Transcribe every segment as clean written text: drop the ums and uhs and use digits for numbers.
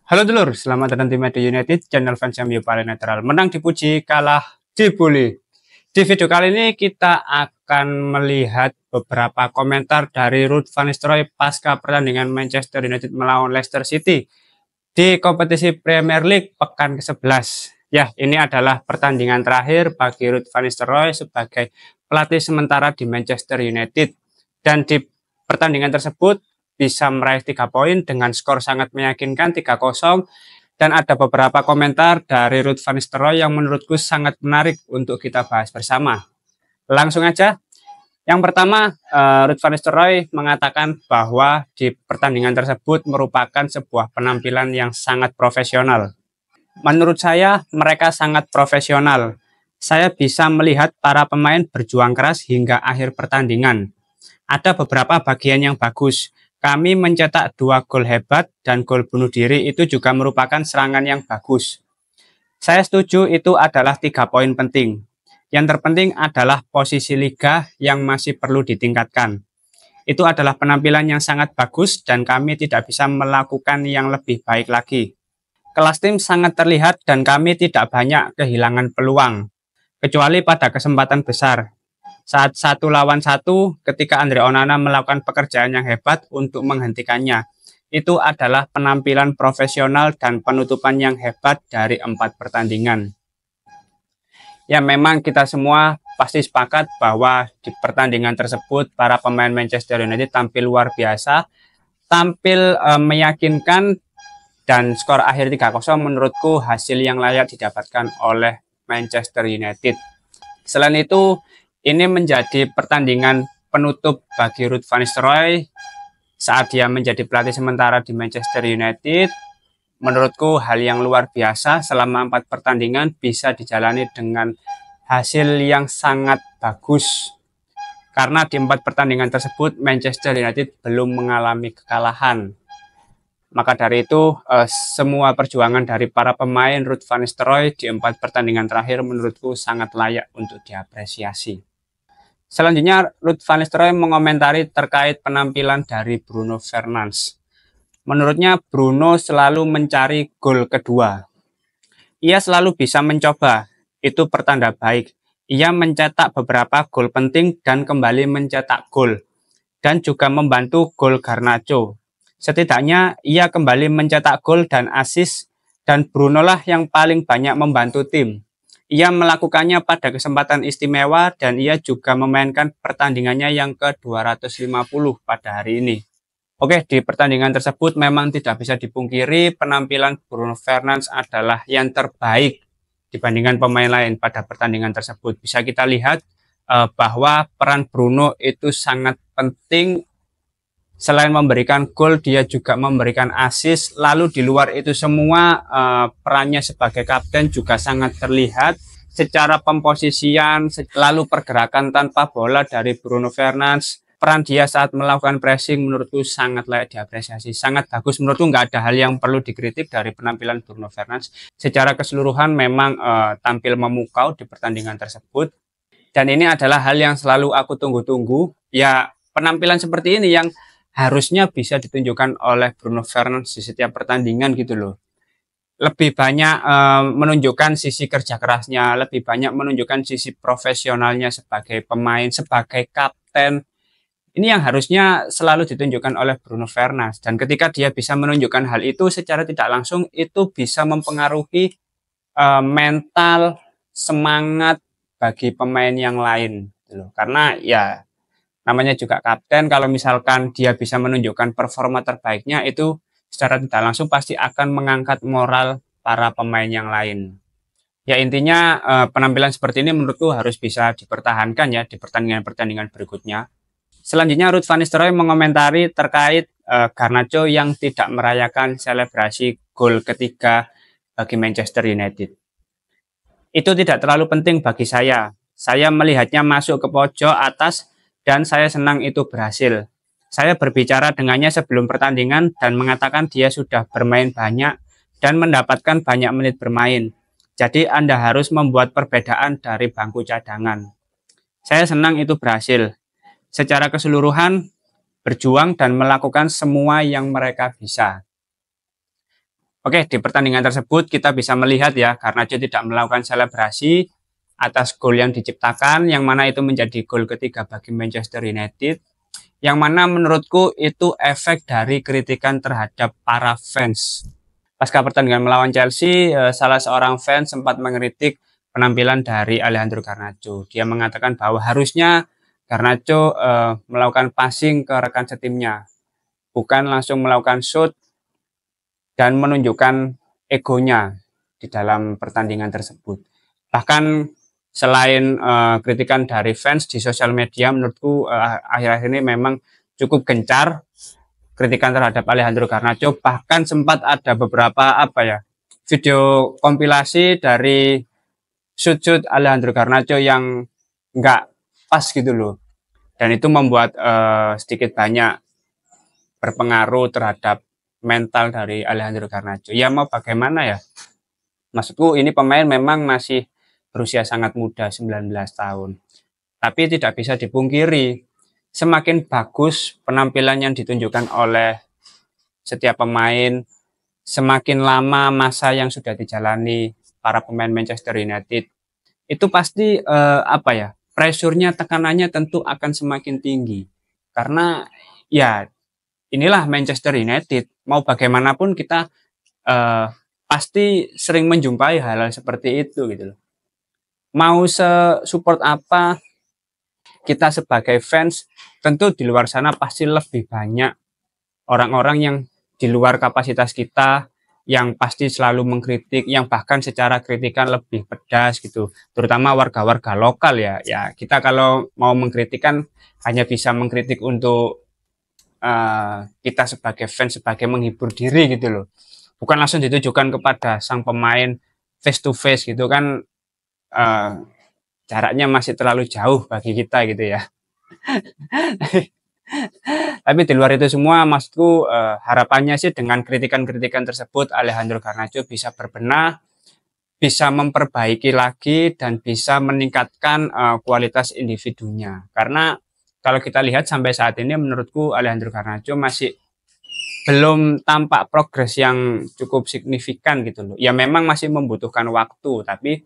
Halo dulur, selamat datang di Media United, channel fans MU paling netral. Menang dipuji, kalah dibully. Di video kali ini kita akan melihat beberapa komentar dari Ruud van Nistelrooy pasca pertandingan Manchester United melawan Leicester City di kompetisi Premier League pekan ke-11. Ya, ini adalah pertandingan terakhir bagi Ruud van Nistelrooy sebagai pelatih sementara di Manchester United. Dan di pertandingan tersebut bisa meraih 3 poin dengan skor sangat meyakinkan 3-0, dan ada beberapa komentar dari Ruud van Nistelrooy yang menurutku sangat menarik untuk kita bahas bersama. Langsung aja. Yang pertama, Ruud van Nistelrooy mengatakan bahwa di pertandingan tersebut merupakan sebuah penampilan yang sangat profesional. Menurut saya, mereka sangat profesional. Saya bisa melihat para pemain berjuang keras hingga akhir pertandingan. Ada beberapa bagian yang bagus. Kami mencetak 2 gol hebat dan gol bunuh diri itu juga merupakan serangan yang bagus. Saya setuju itu adalah 3 poin penting. Yang terpenting adalah posisi liga yang masih perlu ditingkatkan. Itu adalah penampilan yang sangat bagus dan kami tidak bisa melakukan yang lebih baik lagi. Kelas tim sangat terlihat dan kami tidak banyak kehilangan peluang, kecuali pada kesempatan besar. Saat 1 lawan 1 ketika Andre Onana melakukan pekerjaan yang hebat untuk menghentikannya. Itu adalah penampilan profesional dan penutupan yang hebat dari 4 pertandingan. Ya, memang kita semua pasti sepakat bahwa di pertandingan tersebut para pemain Manchester United tampil luar biasa, tampil meyakinkan, dan skor akhir 3-0 menurutku hasil yang layak didapatkan oleh Manchester United. Selain itu, ini menjadi pertandingan penutup bagi Ruud van Nistelrooy saat dia menjadi pelatih sementara di Manchester United. Menurutku hal yang luar biasa, selama 4 pertandingan bisa dijalani dengan hasil yang sangat bagus. Karena di 4 pertandingan tersebut Manchester United belum mengalami kekalahan. Maka dari itu semua perjuangan dari para pemain Ruud van Nistelrooy di 4 pertandingan terakhir menurutku sangat layak untuk diapresiasi. Selanjutnya, Ruud van Nistelrooy mengomentari terkait penampilan dari Bruno Fernandes. Menurutnya, Bruno selalu mencari gol kedua. Ia selalu bisa mencoba, itu pertanda baik. Ia mencetak beberapa gol penting dan kembali mencetak gol, dan juga membantu gol Garnacho. Setidaknya, ia kembali mencetak gol dan assist, dan Bruno lah yang paling banyak membantu tim. Ia melakukannya pada kesempatan istimewa dan ia juga memainkan pertandingannya yang ke-250 pada hari ini. Oke, di pertandingan tersebut memang tidak bisa dipungkiri penampilan Bruno Fernandes adalah yang terbaik dibandingkan pemain lain pada pertandingan tersebut. Bisa kita lihat bahwa peran Bruno itu sangat penting. Selain memberikan gol, dia juga memberikan assist. Lalu di luar itu semua, perannya sebagai kapten juga sangat terlihat. Secara pemposisian, lalu pergerakan tanpa bola dari Bruno Fernandes, peran dia saat melakukan pressing menurutku sangat layak diapresiasi. Sangat bagus, menurutku nggak ada hal yang perlu dikritik dari penampilan Bruno Fernandes. Secara keseluruhan memang tampil memukau di pertandingan tersebut. Dan ini adalah hal yang selalu aku tunggu-tunggu. Ya, penampilan seperti ini yang harusnya bisa ditunjukkan oleh Bruno Fernandes di setiap pertandingan gitu loh. Lebih banyak menunjukkan sisi kerja kerasnya, lebih banyak menunjukkan sisi profesionalnya sebagai pemain, sebagai kapten. Ini yang harusnya selalu ditunjukkan oleh Bruno Fernandes. Dan ketika dia bisa menunjukkan hal itu secara tidak langsung, itu bisa mempengaruhi mental, semangat bagi pemain yang lain gitu loh. Karena ya namanya juga kapten, kalau misalkan dia bisa menunjukkan performa terbaiknya, itu secara tidak langsung pasti akan mengangkat moral para pemain yang lain. Ya intinya penampilan seperti ini menurutku harus bisa dipertahankan ya di pertandingan-pertandingan berikutnya. Selanjutnya, Ruud van Nistelrooy mengomentari terkait Garnacho yang tidak merayakan selebrasi gol ketiga bagi Manchester United. Itu tidak terlalu penting bagi saya. Saya melihatnya masuk ke pojok atas dan saya senang itu berhasil. Saya berbicara dengannya sebelum pertandingan dan mengatakan dia sudah bermain banyak dan mendapatkan banyak menit bermain. Jadi Anda harus membuat perbedaan dari bangku cadangan. Saya senang itu berhasil. Secara keseluruhan, berjuang dan melakukan semua yang mereka bisa. Oke, di pertandingan tersebut kita bisa melihat ya, Garnacho tidak melakukan selebrasi atas gol yang diciptakan, yang mana itu menjadi gol ketiga bagi Manchester United, yang mana menurutku itu efek dari kritikan terhadap para fans. Pasca pertandingan melawan Chelsea, salah seorang fans sempat mengkritik penampilan dari Alejandro Garnacho. Dia mengatakan bahwa harusnya Garnacho melakukan passing ke rekan setimnya, bukan langsung melakukan shoot dan menunjukkan egonya di dalam pertandingan tersebut. Bahkan selain kritikan dari fans di sosial media, menurutku akhir-akhir ini memang cukup gencar kritikan terhadap Alejandro Garnacho. Bahkan sempat ada beberapa video kompilasi dari shoot Alejandro Garnacho yang nggak pas gitu loh. Dan itu membuat sedikit banyak berpengaruh terhadap mental dari Alejandro Garnacho. Ya mau bagaimana ya? Maksudku ini pemain memang masih berusia sangat muda, 19 tahun. Tapi tidak bisa dipungkiri, semakin bagus penampilan yang ditunjukkan oleh setiap pemain, semakin lama masa yang sudah dijalani para pemain Manchester United, itu pasti pressure-nya, tekanannya tentu akan semakin tinggi. Karena ya inilah Manchester United, mau bagaimanapun kita pasti sering menjumpai hal-hal seperti itu gitu loh. Mau support apa kita sebagai fans, tentu di luar sana pasti lebih banyak orang-orang yang di luar kapasitas kita, yang pasti selalu mengkritik, yang bahkan secara kritikan lebih pedas gitu, terutama warga-warga lokal ya. Ya kita kalau mau mengkritik kan hanya bisa mengkritik untuk kita sebagai fans, sebagai menghibur diri gitu loh, bukan langsung ditujukan kepada sang pemain face to face gitu kan. Jaraknya masih terlalu jauh bagi kita gitu ya. Tapi di luar itu semua, maksudku harapannya sih dengan kritikan-kritikan tersebut Alejandro Garnacho bisa berbenah, bisa memperbaiki lagi, dan bisa meningkatkan kualitas individunya. Karena kalau kita lihat sampai saat ini menurutku Alejandro Garnacho masih belum tampak progres yang cukup signifikan gitu loh. Ya memang masih membutuhkan waktu, tapi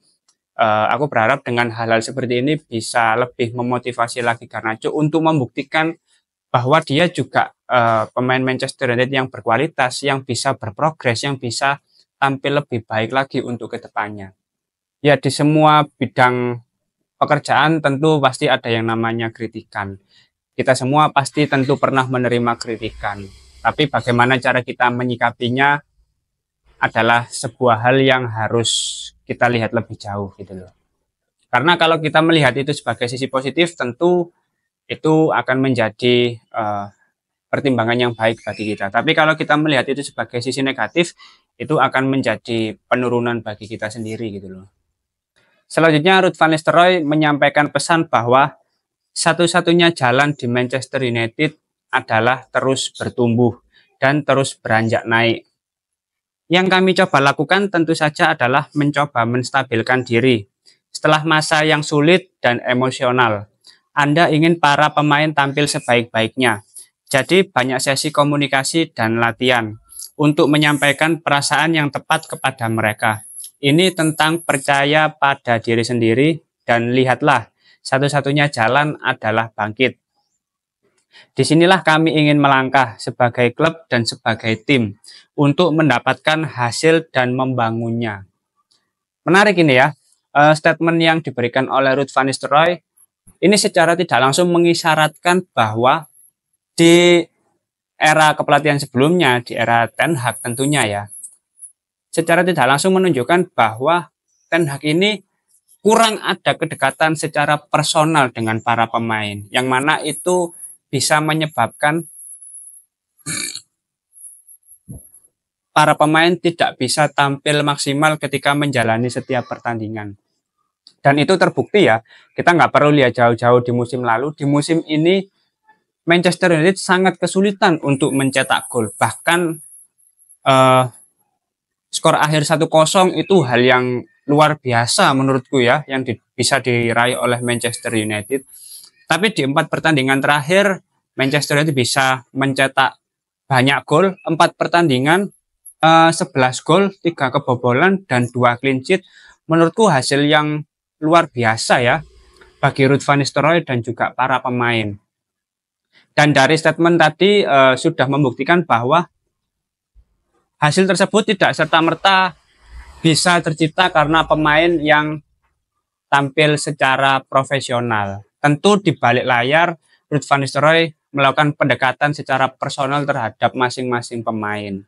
aku berharap dengan hal-hal seperti ini bisa lebih memotivasi lagi Garnacho untuk membuktikan bahwa dia juga pemain Manchester United yang berkualitas, yang bisa berprogres, yang bisa tampil lebih baik lagi untuk kedepannya. Ya di semua bidang pekerjaan tentu pasti ada yang namanya kritikan. Kita semua pasti tentu pernah menerima kritikan. Tapi bagaimana cara kita menyikapinya adalah sebuah hal yang harus kita lihat lebih jauh gitu loh. Karena kalau kita melihat itu sebagai sisi positif, tentu itu akan menjadi pertimbangan yang baik bagi kita. Tapi kalau kita melihat itu sebagai sisi negatif, itu akan menjadi penurunan bagi kita sendiri gitu loh. Selanjutnya, Ruud van Nistelrooy menyampaikan pesan bahwa satu-satunya jalan di Manchester United adalah terus bertumbuh dan terus beranjak naik. Yang kami coba lakukan tentu saja adalah mencoba menstabilkan diri. Setelah masa yang sulit dan emosional, Anda ingin para pemain tampil sebaik-baiknya. Jadi banyak sesi komunikasi dan latihan untuk menyampaikan perasaan yang tepat kepada mereka. Ini tentang percaya pada diri sendiri dan lihatlah, satu-satunya jalan adalah bangkit. Disinilah kami ingin melangkah sebagai klub dan sebagai tim untuk mendapatkan hasil dan membangunnya. Menarik ini ya, statement yang diberikan oleh Ruud van Nistelrooy ini secara tidak langsung mengisyaratkan bahwa di era kepelatihan sebelumnya, di era Ten Hag tentunya ya, secara tidak langsung menunjukkan bahwa Ten Hag ini kurang ada kedekatan secara personal dengan para pemain, yang mana itu bisa menyebabkan para pemain tidak bisa tampil maksimal ketika menjalani setiap pertandingan. Dan itu terbukti ya, kita nggak perlu lihat jauh-jauh di musim lalu, di musim ini Manchester United sangat kesulitan untuk mencetak gol. Bahkan skor akhir 1-0 itu hal yang luar biasa menurutku ya, yang bisa diraih oleh Manchester United. Tapi di 4 pertandingan terakhir, Manchester United bisa mencetak banyak gol, 4 pertandingan, 11 gol, 3 kebobolan, dan 2 clean sheet. Menurutku hasil yang luar biasa ya bagi Ruud van Nistelrooy dan juga para pemain. Dan dari statement tadi sudah membuktikan bahwa hasil tersebut tidak serta-merta bisa tercipta karena pemain yang tampil secara profesional. Tentu di balik layar, Ruud van Nistelrooy melakukan pendekatan secara personal terhadap masing-masing pemain.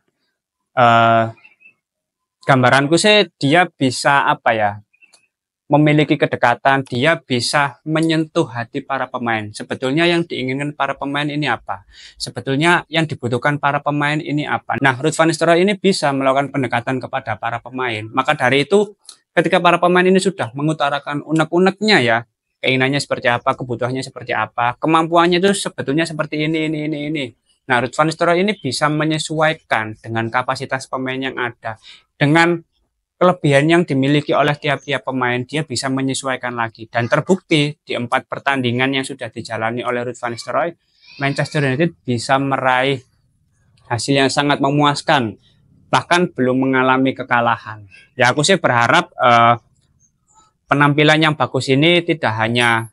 Gambaranku sih dia bisa memiliki kedekatan, dia bisa menyentuh hati para pemain. Sebetulnya yang diinginkan para pemain ini apa? Sebetulnya yang dibutuhkan para pemain ini apa? Nah, Ruud van Nistelrooy ini bisa melakukan pendekatan kepada para pemain. Maka dari itu, ketika para pemain ini sudah mengutarakan unek-uneknya ya, keinginannya seperti apa, kebutuhannya seperti apa, kemampuannya itu sebetulnya seperti ini. Nah, Ruud van Nistelrooy ini bisa menyesuaikan dengan kapasitas pemain yang ada, dengan kelebihan yang dimiliki oleh tiap-tiap pemain, dia bisa menyesuaikan lagi. Dan terbukti di 4 pertandingan yang sudah dijalani oleh Ruud van Nistelrooy, Manchester United bisa meraih hasil yang sangat memuaskan, bahkan belum mengalami kekalahan. Ya aku sih berharap penampilan yang bagus ini tidak hanya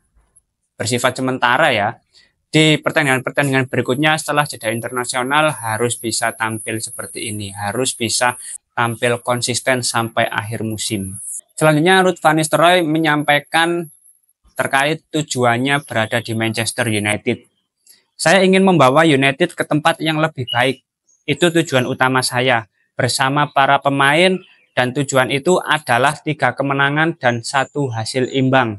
bersifat sementara ya. Di pertandingan-pertandingan berikutnya setelah jeda internasional harus bisa tampil seperti ini, harus bisa tampil konsisten sampai akhir musim. Selanjutnya Ruud van Nistelrooy menyampaikan terkait tujuannya berada di Manchester United. Saya ingin membawa United ke tempat yang lebih baik. Itu tujuan utama saya bersama para pemain, dan tujuan itu adalah 3 kemenangan dan 1 hasil imbang.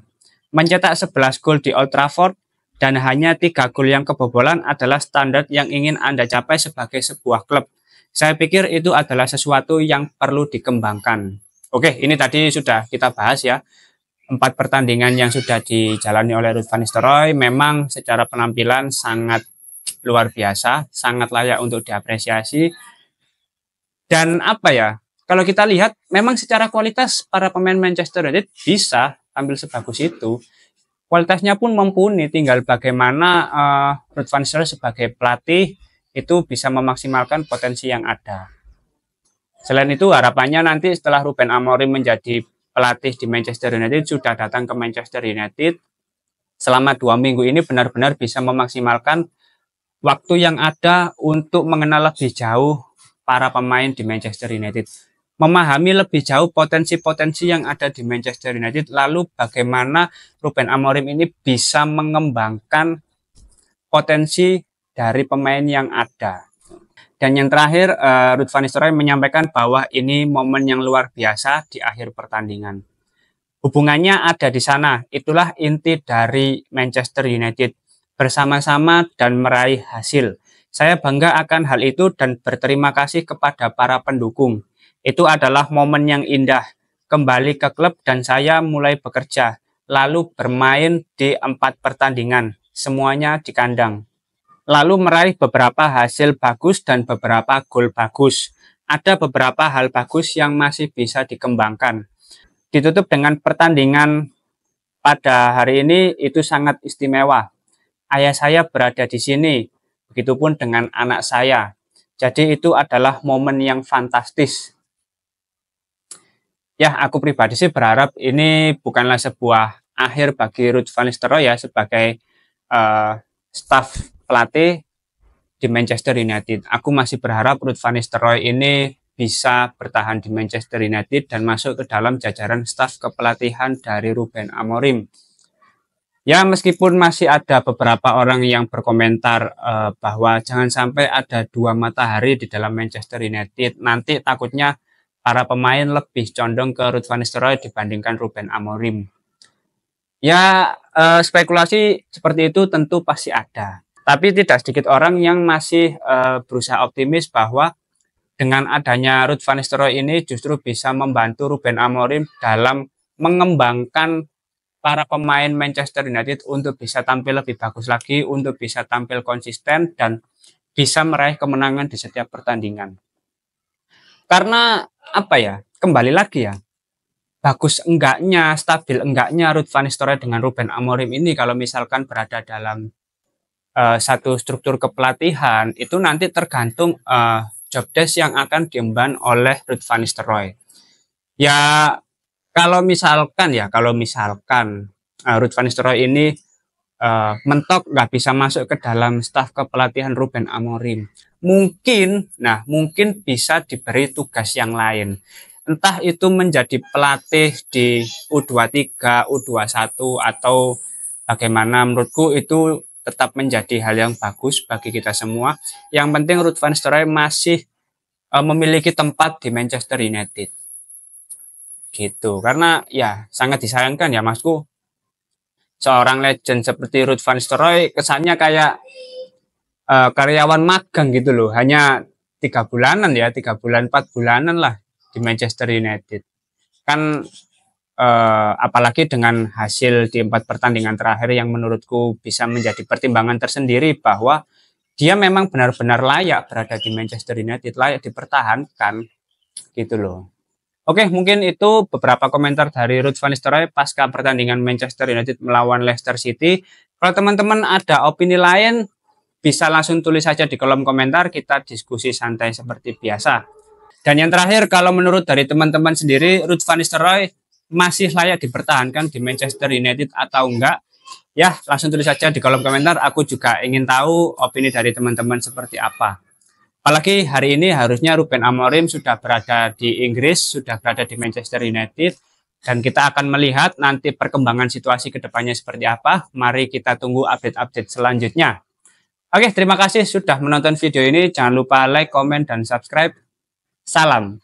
Mencetak 11 gol di Old Trafford dan hanya 3 gol yang kebobolan adalah standar yang ingin Anda capai sebagai sebuah klub. Saya pikir itu adalah sesuatu yang perlu dikembangkan. Oke, ini tadi sudah kita bahas ya. 4 pertandingan yang sudah dijalani oleh Ruud van Nistelrooy memang secara penampilan sangat luar biasa, sangat layak untuk diapresiasi. Dan kalau kita lihat memang secara kualitas para pemain Manchester United bisa tampil sebagus itu. Kualitasnya pun mumpuni, tinggal bagaimana Ruud van Nistelrooy sebagai pelatih itu bisa memaksimalkan potensi yang ada. Selain itu harapannya nanti setelah Ruben Amorim menjadi pelatih di Manchester United, sudah datang ke Manchester United, selama 2 minggu ini benar-benar bisa memaksimalkan waktu yang ada untuk mengenal lebih jauh para pemain di Manchester United. Memahami lebih jauh potensi-potensi yang ada di Manchester United, lalu bagaimana Ruben Amorim ini bisa mengembangkan potensi dari pemain yang ada. Dan yang terakhir, Ruud van Nistelrooy menyampaikan bahwa ini momen yang luar biasa di akhir pertandingan. Hubungannya ada di sana, itulah inti dari Manchester United, bersama-sama dan meraih hasil. Saya bangga akan hal itu dan berterima kasih kepada para pendukung. Itu adalah momen yang indah, kembali ke klub dan saya mulai bekerja, lalu bermain di 4 pertandingan, semuanya di kandang. Lalu meraih beberapa hasil bagus dan beberapa gol bagus. Ada beberapa hal bagus yang masih bisa dikembangkan. Ditutup dengan pertandingan pada hari ini itu sangat istimewa. Ayah saya berada di sini, begitupun dengan anak saya. Jadi itu adalah momen yang fantastis. Ya, aku pribadi sih berharap ini bukanlah sebuah akhir bagi Ruud van Nistelrooy ya sebagai staf pelatih di Manchester United. Aku masih berharap Ruud van Nistelrooy ini bisa bertahan di Manchester United dan masuk ke dalam jajaran staf kepelatihan dari Ruben Amorim. Ya, meskipun masih ada beberapa orang yang berkomentar bahwa jangan sampai ada 2 matahari di dalam Manchester United. Nanti takutnya para pemain lebih condong ke Ruud van Nistelrooy dibandingkan Ruben Amorim. Ya, spekulasi seperti itu tentu pasti ada. Tapi tidak sedikit orang yang masih berusaha optimis bahwa dengan adanya Ruud van Nistelrooy ini justru bisa membantu Ruben Amorim dalam mengembangkan para pemain Manchester United untuk bisa tampil lebih bagus lagi, untuk bisa tampil konsisten dan bisa meraih kemenangan di setiap pertandingan. Karena kembali lagi ya, bagus enggaknya, stabil enggaknya Ruud van Nistelrooy dengan Ruben Amorim ini kalau misalkan berada dalam satu struktur kepelatihan itu nanti tergantung job desk yang akan diemban oleh Ruud van Nistelrooy. Ya kalau misalkan Ruud van Nistelrooy ini mentok nggak bisa masuk ke dalam staf kepelatihan Ruben Amorim, mungkin bisa diberi tugas yang lain. Entah itu menjadi pelatih di U23, U21 atau bagaimana, menurutku itu tetap menjadi hal yang bagus bagi kita semua. Yang penting Ruud van Nistelrooy masih memiliki tempat di Manchester United. Gitu. Karena ya sangat disayangkan ya Masku. Seorang legend seperti Ruud van Nistelrooy kesannya kayak karyawan magang gitu loh. Hanya 3 bulanan ya, 3 bulan, 4 bulanan lah di Manchester United. Kan apalagi dengan hasil di 4 pertandingan terakhir yang menurutku bisa menjadi pertimbangan tersendiri bahwa dia memang benar-benar layak berada di Manchester United, layak dipertahankan gitu loh. Oke, mungkin itu beberapa komentar dari Ruud van Nistelrooy pasca pertandingan Manchester United melawan Leicester City. Kalau teman-teman ada opini lain, bisa langsung tulis saja di kolom komentar, kita diskusi santai seperti biasa. Dan yang terakhir, kalau menurut dari teman-teman sendiri, Ruud van Nistelrooy masih layak dipertahankan di Manchester United atau enggak? Ya, langsung tulis saja di kolom komentar. Aku juga ingin tahu opini dari teman-teman seperti apa. Apalagi hari ini harusnya Ruben Amorim sudah berada di Inggris, sudah berada di Manchester United. Dan kita akan melihat nanti perkembangan situasi ke depannya seperti apa. Mari kita tunggu update-update selanjutnya. Oke, terima kasih sudah menonton video ini. Jangan lupa like, komen, dan subscribe. Salam.